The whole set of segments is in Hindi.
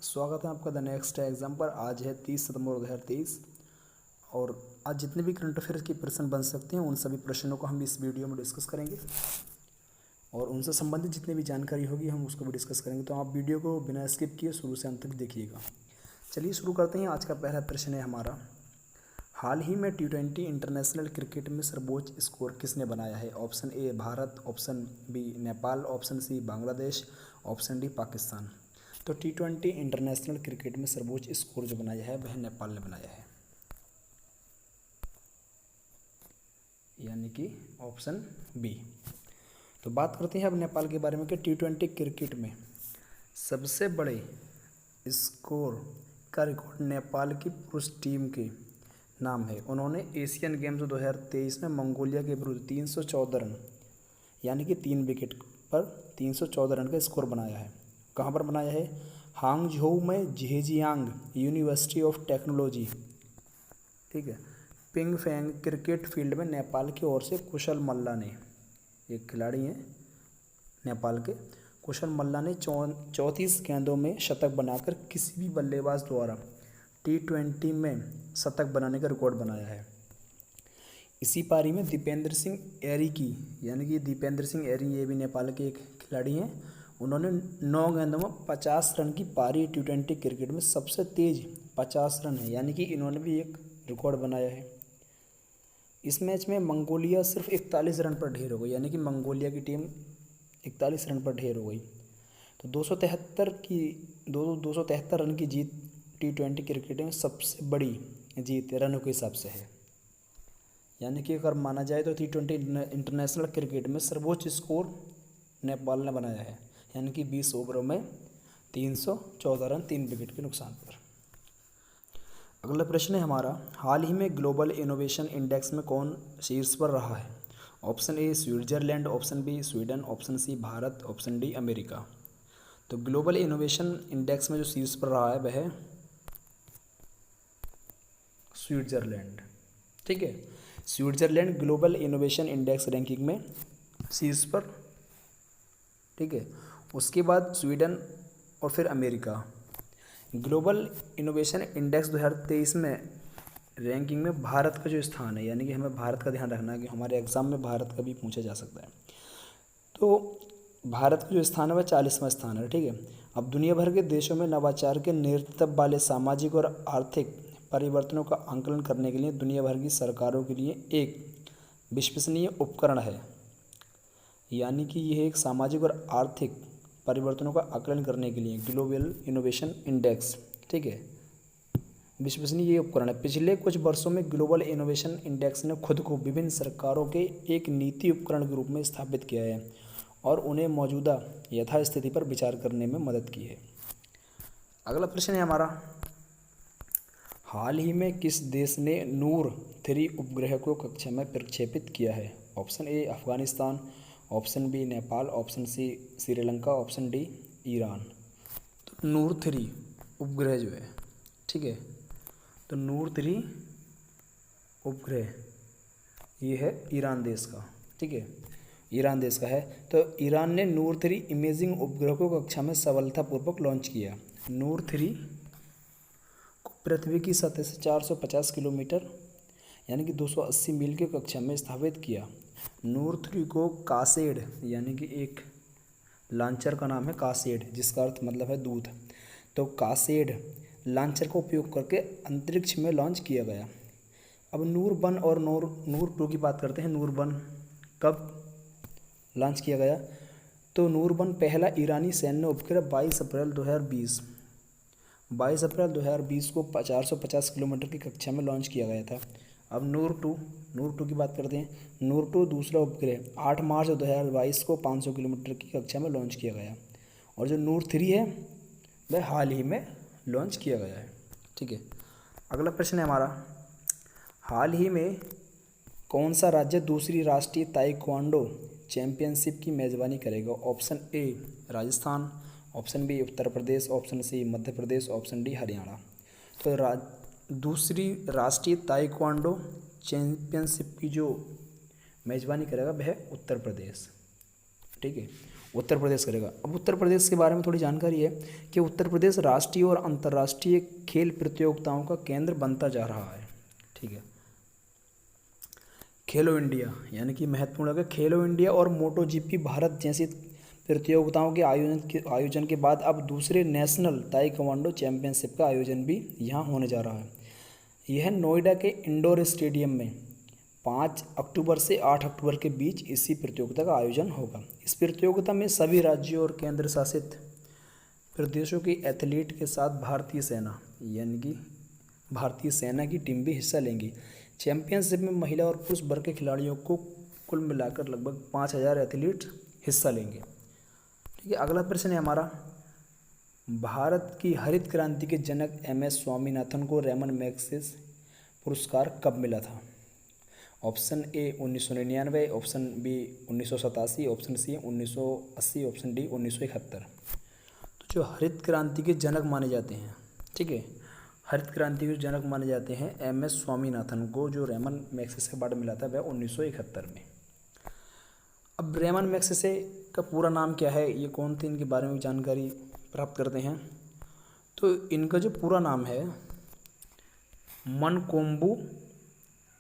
स्वागत है आपका द नेक्स्ट एग्जाम पर। आज है 30 सितंबर 2023 और आज जितने भी करंट अफेयर्स के प्रश्न बन सकते हैं उन सभी प्रश्नों को हम इस वीडियो में डिस्कस करेंगे और उनसे संबंधित जितनी भी जानकारी होगी हम उसको भी डिस्कस करेंगे। तो आप वीडियो को बिना स्किप किए शुरू से अंत तक देखिएगा। चलिए शुरू करते हैं। आज का पहला प्रश्न है हमारा, हाल ही में T20 इंटरनेशनल क्रिकेट में सर्वोच्च स्कोर किसने बनाया है? Option A Bharat, option B Nepal, option C Bangladesh, option D Pakistan. तो T20 इंटरनेशनल क्रिकेट में सर्वोच्च स्कोर जो बनाया है वह नेपाल ने बनाया है, यानी कि ऑप्शन बी। तो बात करते हैं अब नेपाल के बारे में कि T20 क्रिकेट में सबसे बड़े स्कोर का रिकॉर्ड नेपाल की पुरुष टीम के नाम है। उन्होंने एशियन गेम्स 2023 में मंगोलिया के विरुद्ध 314 रन यानी कि 3 विकेट पर 314 रन का स्कोर बनाया है। कहाँ पर बनाया है? हांगझोउ में झेजियांग यूनिवर्सिटी ऑफ टेक्नोलॉजी, ठीक है, पिंगफेंग क्रिकेट फील्ड में नेपाल की ओर से कुशल मल्ला ने, एक खिलाड़ी हैं नेपाल के, कुशल मल्ला ने 34 गेंदों में शतक बनाकर किसी भी बल्लेबाज द्वारा T20 में शतक बनाने का रिकॉर्ड बनाया है। इसी पारी में दीपेंद्र सिंह एरी की, यानी कि दीपेंद्र सिंह एरी ये भी नेपाल के एक खिलाड़ी हैं, उन्होंने 9 गेंदों में 50 रन की पारी T20 क्रिकेट में सबसे तेज 50 रन है, यानी कि इन्होंने भी एक रिकॉर्ड बनाया है। इस मैच में मंगोलिया सिर्फ 41 रन पर ढेर हो गई, यानी कि मंगोलिया की टीम 41 रन पर ढेर हो गई। तो 273 रन की जीत T20 क्रिकेट में सबसे बड़ी जीत रनों के हिसाब से है, यानी कि अगर माना जाए तो T20 इंटरनेशनल क्रिकेट में सर्वोच्च स्कोर नेपाल ने बनाया है, यानी कि 20 ओवरों में 314 रन 3 विकेट के नुकसान पर। अगला प्रश्न है हमारा, हाल ही में ग्लोबल इनोवेशन इंडेक्स में कौन शीर्ष पर रहा है? Option A Switzerland, option B Sweden, option C Bharat, option D America. तो ग्लोबल इनोवेशन इंडेक्स में जो शीर्ष पर रहा है वह है स्विट्जरलैंड, ठीक है। Switzerland global innovation index ranking में शीर्ष पर, ठीक है। उसके बाद स्वीडन और फिर अमेरिका। ग्लोबल इनोवेशन इंडेक्स 2023 में रैंकिंग में भारत का जो स्थान है, यानी कि हमें भारत का ध्यान रखना है कि हमारे एग्जाम में भारत का भी पूछा जा सकता है। तो भारत का जो स्थान है वह 40वां स्थान है, ठीक है। अब दुनिया भर के देशों में नवाचार के नेतृत्व वाले सामाजिक और आर्थिक परिवर्तनों का आंकलन करने के लिए दुनिया भर की सरकारों के लिए एक विश्वसनीय उपकरण है, यानी कि यह एक सामाजिक और आर्थिक परिवर्तनों का आकलन करने के लिए ग्लोबल इनोवेशन इंडेक्स, ठीक है, विश्वसनीय ये उपकरण है। पिछले कुछ वर्षों में ग्लोबल इनोवेशन इंडेक्स ने खुद को विभिन्न सरकारों के एक नीति उपकरण के रूप में स्थापित किया है और उन्हें मौजूदा यथास्थिति पर विचार करने में मदद की है। अगला प्रश्न है हमारा, हाल ही में किस देश ने नूर 3 उपग्रह को कक्षा में प्रक्षेपित किया है? Option A Afghanistan, option B Nepal, option C Sri Lanka, option D Iran. तो नूर 3 उपग्रह जो है, ठीक है, तो नूर 3 उपग्रह ये है ईरान देश का, ठीक है, ईरान देश का है। तो ईरान ने नूर 3 इमेजिंग उपग्रह को कक्षा में सफलतापूर्वक लॉन्च किया। नूर 3 को पृथ्वी की सतह से 450 किलोमीटर यानी कि 280 मील की कक्षा में स्थापित किया। नूर 3 को कासेड, यानी कि एक लॉन्चर का नाम है कासेड, जिसका अर्थ मतलब है दूत, तो कासेड लॉन्चर का उपयोग करके अंतरिक्ष में लॉन्च किया गया। अब नूर 1 और नूर 2 की बात करते हैं। नूर 1 कब लॉन्च किया गया? तो नूर 1 पहला ईरानी सैन्य उपग्रह 22 अप्रैल 2020 को 450 किलोमीटर की कक्षा में लॉन्च किया गया था। अब नूर 2 की बात करते हैं। नूर 2 दूसरा उपग्रह 8 मार्च 2022 को 500 किलोमीटर की कक्षा में लॉन्च किया गया और जो नूर 3 है वह हाल ही में लॉन्च किया गया है, ठीक है। अगला प्रश्न है हमारा, हाल ही में कौन सा राज्य दूसरी राष्ट्रीय ताइक्वांडो चैंपियनशिप की मेज़बानी करेगा? Option A Rajasthan, option B Uttar Pradesh, option C Madhya Pradesh, option D Haryana. तो दूसरी राष्ट्रीय ताइक्वांडो चैंपियनशिप की जो मेज़बानी करेगा वह उत्तर प्रदेश, ठीक है। उत्तर प्रदेश करेगा। अब उत्तर प्रदेश के बारे में थोड़ी जानकारी है कि उत्तर प्रदेश राष्ट्रीय और अंतर्राष्ट्रीय खेल प्रतियोगिताओं का केंद्र बनता जा रहा है। ठीक है। खेलो इंडिया यानी कि महत्वपूर्ण है, खेलो इंडिया और मोटो जीपी भारत जैसी प्रतियोगिताओं के आयोजन के बाद अब दूसरे नेशनल ताइक्वांडो चैंपियनशिप का आयोजन भी यहाँ होने जा रहा है। यह नोएडा के इंडोर स्टेडियम में 5 अक्टूबर से 8 अक्टूबर के बीच इसी प्रतियोगिता का आयोजन होगा। इस प्रतियोगिता में सभी राज्यों और केंद्र शासित प्रदेशों के एथलीट के साथ भारतीय सेना यानी कि भारतीय सेना की टीम भी हिस्सा लेंगी। चैंपियनशिप में महिला और पुरुष वर्ग के खिलाड़ियों को कुल मिलाकर लगभग 5000 एथलीट हिस्सा लेंगे। ठीक है। अगला प्रश्न है हमारा, भारत की हरित क्रांति के जनक MS स्वामीनाथन को रेमन मैग्सेसे पुरस्कार कब मिला था? Option A 1999, option B 1987, option C 1980, option D 1971। तो जो हरित क्रांति के जनक माने जाते हैं, ठीक है, हरित क्रांति के जनक माने जाते हैं MS स्वामीनाथन को, जो रेमन मैग्सेसे अवार्ड मिला था वह 1971 में। अब रेमन मैग्सेसे का पूरा नाम क्या है, ये कौन थे, इनके बारे में जानकारी प्राप्त करते हैं। तो इनका जो पूरा नाम है मनकोम्बू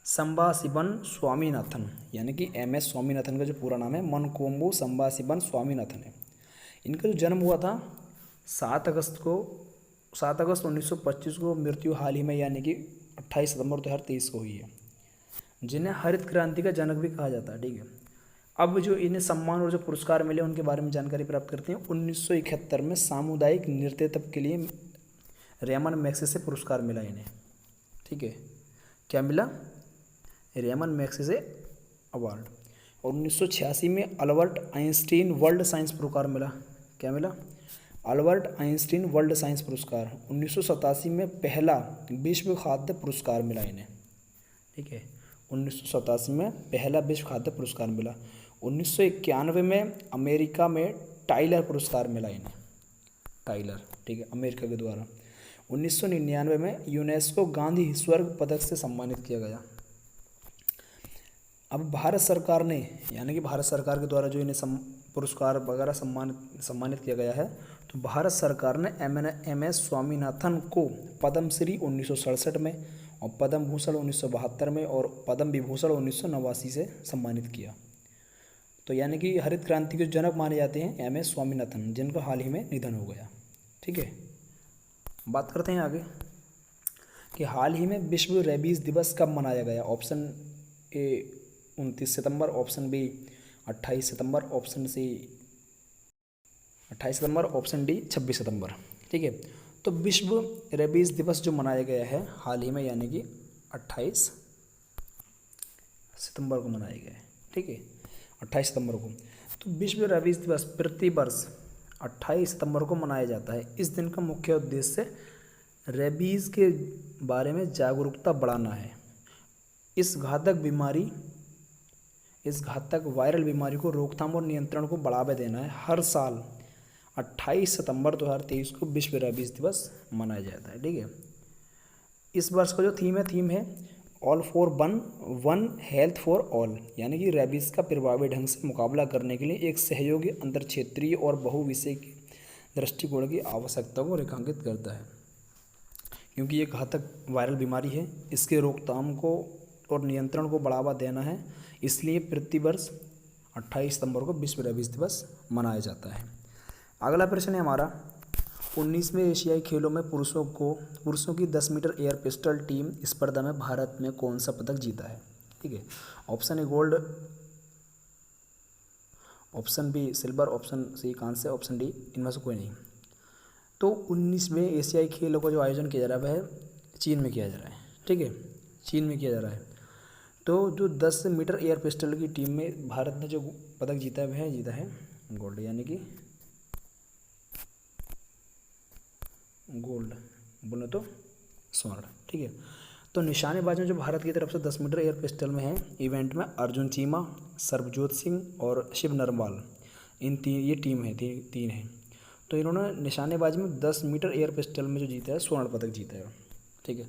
संबाशिवन स्वामीनाथन, यानी कि MS स्वामीनाथन का जो पूरा नाम है मनकोम्बू संबाशिवन स्वामीनाथन है। इनका जो जन्म हुआ था 7 अगस्त 1925 को, मृत्यु हाल ही में यानी कि 28 सितंबर 2023 को हुई है, जिन्हें हरित क्रांति का जनक भी कहा जाता है। ठीक है। अब जो इन्हें सम्मान और जो पुरस्कार मिले उनके बारे में जानकारी प्राप्त करते हैं। 1971 में सामुदायिक नेतृत्व के लिए रेमन मैग्सेसे पुरस्कार मिला इन्हें। ठीक है। क्या मिला? Ramon Magsaysay award. और 1986 में अल्बर्ट आइंस्टीन वर्ल्ड साइंस पुरस्कार मिला। क्या मिला? अल्बर्ट आइंस्टीन वर्ल्ड साइंस पुरस्कार। 1987 में पहला विश्व खाद्य पुरस्कार मिला इन्हें। ठीक है। 1987 में पहला विश्व खाद्य पुरस्कार मिला। 1991 में अमेरिका में टाइलर पुरस्कार मिला इन्हें, टाइलर। ठीक है, अमेरिका के द्वारा। 1999 में यूनेस्को गांधी स्वर्ग पदक से सम्मानित किया गया। अब भारत सरकार ने, यानी कि भारत सरकार के द्वारा जो इन्हें पुरस्कार वगैरह सम्मानित किया गया है, तो भारत सरकार ने MS स्वामीनाथन को पद्मश्री 1967 में और पद्म भूषण 1972 में और पद्म विभूषण 1989 से सम्मानित किया। तो यानी कि हरित क्रांति के जनक माने जाते हैं MS स्वामीनाथन, जिनका हाल ही में निधन हो गया। ठीक है। बात करते हैं आगे कि हाल ही में विश्व रेबीज दिवस कब मनाया गया। ऑप्शन ए 29 सितंबर, ऑप्शन बी 28 सितंबर, ऑप्शन सी 28 सितंबर, ऑप्शन डी 26 सितंबर। ठीक है। तो विश्व रेबीज दिवस जो मनाया गया है हाल ही में, यानी कि 28 सितंबर को मनाया गया है। ठीक है, 28 सितंबर को। तो विश्व रेबीज दिवस प्रति वर्ष 28 सितंबर को मनाया जाता है। इस दिन का मुख्य उद्देश्य रेबीज़ के बारे में जागरूकता बढ़ाना है। इस घातक वायरल बीमारी को रोकथाम और नियंत्रण को बढ़ावा देना है। हर साल 28 सितंबर 2023 को विश्व रेबीज दिवस मनाया जाता है। ठीक है। इस वर्ष का जो थीम है all for one health for all, यानी कि रेबीज का प्रभावी ढंग से मुकाबला करने के लिए एक सहयोगी अंतर क्षेत्रीय और बहुविषय दृष्टिकोण की आवश्यकता को रेखांकित करता है। क्योंकि ये घातक वायरल बीमारी है, इसके रोकथाम को और नियंत्रण को बढ़ावा देना है, इसलिए प्रतिवर्ष 28 सितंबर को विश्व रेबीज दिवस मनाया जाता है। अगला प्रश्न है हमारा, 19वें एशियाई खेलों में पुरुषों की 10 मीटर एयर पिस्टल टीम स्पर्धा में भारत ने कौन सा पदक जीता है। ठीक है। Option A gold, option B silver, option C कांस्य, ऑप्शन डी इनमें से कोई नहीं। तो 19वें एशियाई खेलों का जो आयोजन किया जा रहा है वह चीन में किया जा रहा है। ठीक है, चीन में किया जा रहा है। तो जो 10 मीटर एयर पिस्टल की टीम में भारत ने जो पदक जीता है वह जीता है गोल्ड, यानी कि गोल्ड बोले तो स्वर्ण। ठीक है। तो निशानेबाज में जो भारत की तरफ से 10 मीटर एयर पिस्टल में है इवेंट में अर्जुन चीमा, सर्वजोत सिंह और शिव नरवाल, ये टीम है, तीन है। तो इन्होंने निशानेबाज में 10 मीटर एयर पिस्टल में जो जीता है स्वर्ण पदक जीता है। ठीक है।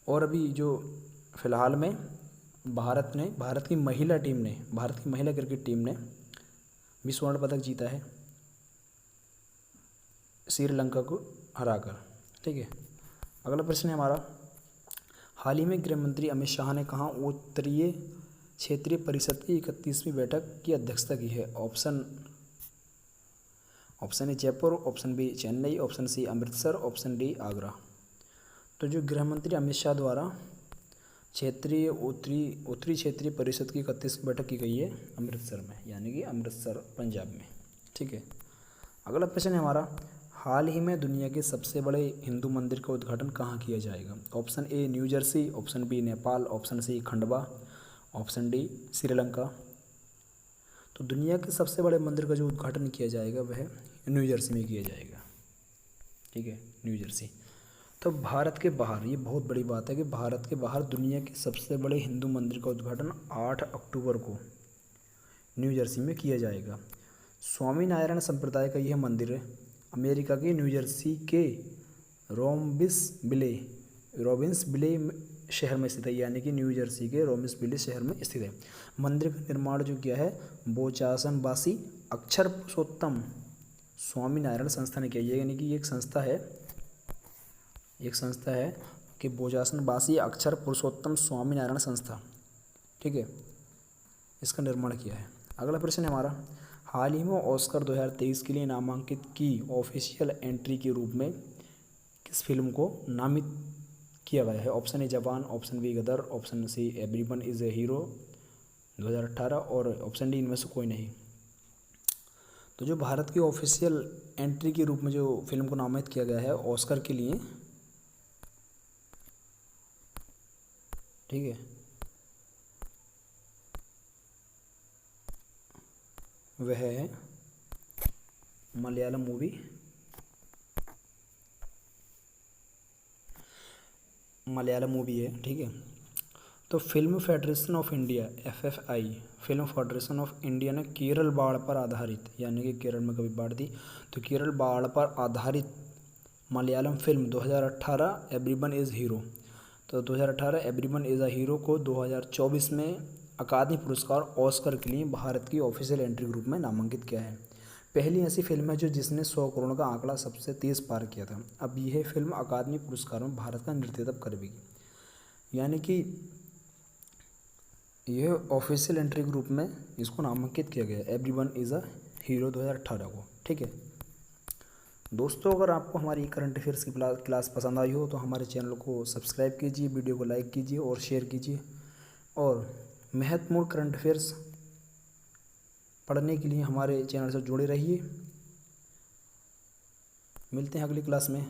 और अभी जो फिलहाल में भारत की महिला क्रिकेट टीम ने भी स्वर्ण पदक जीता है। श्रीलंका को हराकर। ठीक है, अगला प्रश्न है हमारा, हाल ही में गृह मंत्री अमित शाह ने कहाँ उत्तरीय क्षेत्रीय परिषद की 31वीं बैठक की अध्यक्षता की है? Option A Jaipur, option B Chennai, option C Amritsar, option D Agra. तो जो गृह मंत्री अमित शाह द्वारा उत्तरी क्षेत्रीय परिषद की 31वीं बैठक की गई है अमृतसर में, यानी कि अमृतसर पंजाब में। ठीक है, अगला प्रश्न है हमारा, हाल ही में दुनिया के सबसे बड़े हिंदू मंदिर का उद्घाटन कहाँ किया जाएगा? Option A New Jersey, option B Nepal, option C Khandwa, option D Sri Lanka. तो दुनिया के सबसे बड़े मंदिर का जो उद्घाटन किया जाएगा वह न्यू जर्सी में किया जाएगा। ठीक है, न्यू जर्सी। तो भारत के बाहर, ये बहुत बड़ी बात है कि भारत के बाहर दुनिया के सबसे बड़े हिंदू मंदिर का उद्घाटन 8 अक्टूबर को न्यू जर्सी में किया जाएगा। स्वामीनारायण संप्रदाय का यह मंदिर अमेरिका के न्यू जर्सी के रोबिन्सविले शहर में स्थित है, यानी कि न्यू जर्सी के रोबिन्सविले शहर में स्थित है। मंदिर का निर्माण जो किया है बोचासनबासी अक्षर पुरुषोत्तम स्वामीनारायण संस्था ने किया है, यानी कि एक संस्था है कि बोचासनबासी अक्षर पुरुषोत्तम स्वामीनारायण संस्था, ठीक है, इसका निर्माण किया है। अगला प्रश्न है हमारा, हाल ही में ऑस्कर 2023 के लिए नामांकित की ऑफिशियल एंट्री के रूप में किस फिल्म को नामित किया गया है? Option A Jawan, option B Gadar, option C everyone is a hero 2018 और ऑप्शन डी इनमें से कोई नहीं। तो जो भारत की ऑफिशियल एंट्री के रूप में जो फिल्म को नामित किया गया है ऑस्कर के लिए, ठीक है, वह है मलयालम मूवी है। ठीक है, तो film federation of India FFI, film federation of India ने केरल बाढ़ पर आधारित, यानी कि केरल में कभी बाढ़ थी तो केरल बाढ़ पर आधारित Malayalam film 2018 everyone is hero, तो 2018 एवरीवन इज़ अ हीरो को 2024 में अकादमी पुरस्कार ऑस्कर के लिए भारत की ऑफिशियल एंट्री ग्रुप में नामांकित किया है। पहली ऐसी फिल्म है जो जिसने 100 करोड़ का आंकड़ा सबसे तेज़ पार किया था। अब यह फिल्म अकादमी पुरस्कारों में भारत का नेतृत्व करेगी, यानी कि यह ऑफिशियल एंट्री ग्रुप में इसको नामांकित किया गया एवरीवन इज़ अ हीरो 2018 को। ठीक है दोस्तों, अगर आपको हमारी करंट अफेयर्स की क्लास पसंद आई हो तो हमारे चैनल को सब्सक्राइब कीजिए, वीडियो को लाइक कीजिए और शेयर कीजिए, और महत्वपूर्ण करंट अफेयर्स पढ़ने के लिए हमारे चैनल से जुड़े रहिए। मिलते हैं अगली क्लास में।